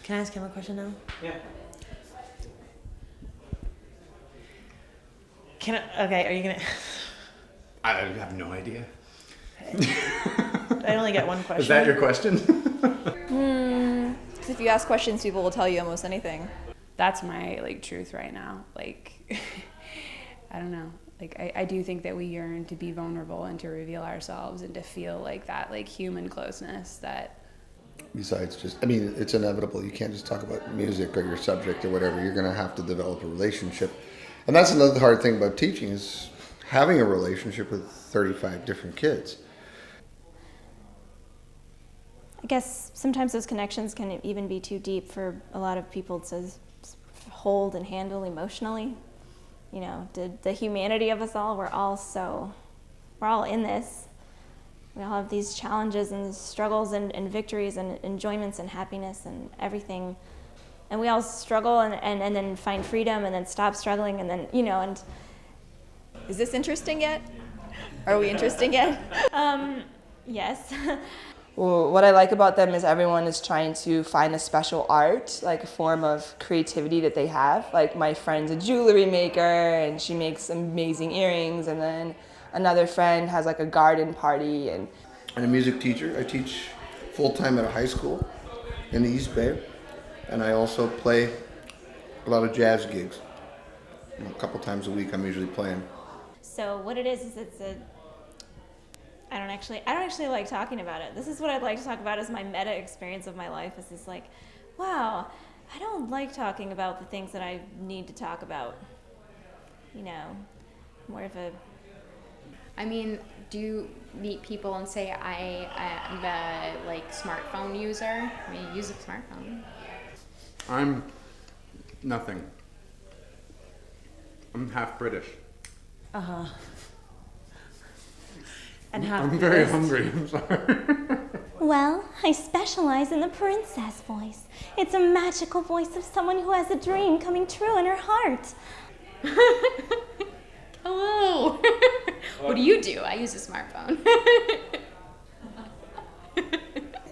Can I ask him a question now? Yeah. Okay, are you gonna... I have no idea. I only get one question. Is that your question? Because if you ask questions, people will tell you almost anything. That's my truth right now. I don't know. I do think that we yearn to be vulnerable and to reveal ourselves and to feel that human closeness that. Besides just, it's inevitable. You can't just talk about music or your subject or whatever. You're going to have to develop a relationship. And that's another hard thing about teaching is having a relationship with 35 different kids. I guess sometimes those connections can even be too deep for a lot of people to hold and handle emotionally. The humanity of us all, we're all in this. We all have these challenges and struggles and victories and enjoyments and happiness and everything. And we all struggle and then find freedom and then stop struggling and then, and... Is this interesting yet? Are we interesting yet? Yes. Well, what I like about them is everyone is trying to find a special art, a form of creativity that they have. My friend's a jewelry maker and she makes amazing earrings, and then another friend has a garden party. And I'm a music teacher. I teach full-time at a high school in the East Bay, and I also play a lot of jazz gigs. A couple times a week I'm usually playing. So what it is it's I don't actually like talking about it. This is what I'd like to talk about as my meta experience of my life. Is this wow, I don't like talking about the things that I need to talk about. More of a... Do you meet people and say, I am a smartphone user? You use a smartphone. I'm nothing. I'm half British. Uh-huh. And half I'm very Buddhist. hungry, I'm sorry. Well, I specialize in the princess voice. It's a magical voice of someone who has a dream coming true in her heart. Hello. What do you do? I use a smartphone.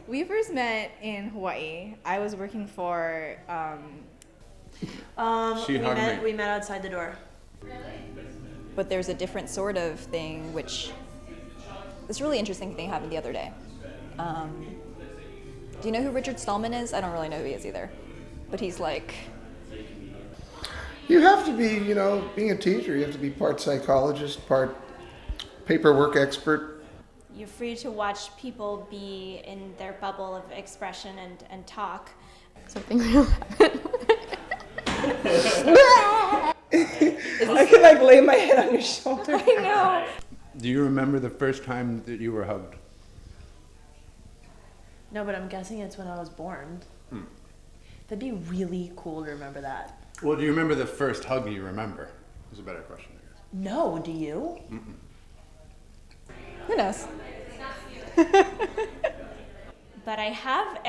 We first met in Hawaii. I was working for... She hugged me. We met outside the door. But there's a different sort of thing, which... This really interesting thing happened the other day. Do you know who Richard Stallman is? I don't really know who he is either. But he's You have to be, being a teacher, you have to be part psychologist, part paperwork expert. You're free to watch people be in their bubble of expression and talk. Something real happened. I can lay my head on your shoulder. I know. Do you remember the first time that you were hugged? No, but I'm guessing it's when I was born. That'd be really cool to remember that. Well, do you remember the first hug you remember? Is a better question, I guess. No, do you? Who knows? But I have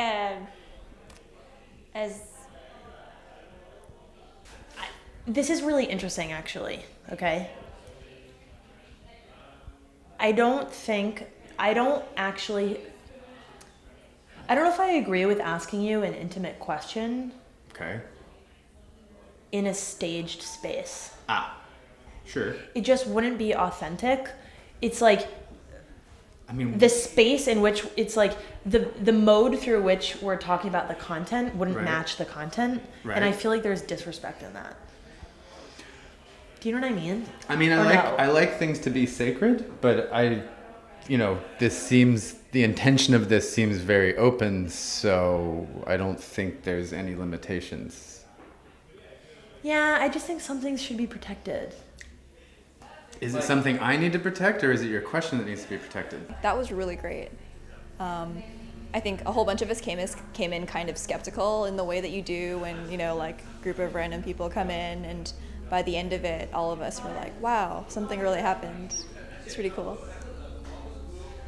This is really interesting, actually. Okay. I don't know if I agree with asking you an intimate question Okay. in a staged space. Sure. It just wouldn't be authentic. It's the space in which it's the mode through which we're talking about the content wouldn't match the content. Right. And I feel like there's disrespect in that. Do you know what I mean? I like things to be sacred, but the intention of this seems very open, so I don't think there's any limitations. Yeah, I just think some things should be protected. Is it something I need to protect, or is it your question that needs to be protected? That was really great. I think a whole bunch of us came in kind of skeptical in the way that you do when, group of random people come in, and by the end of it, all of us were like, wow, something really happened. It's pretty cool.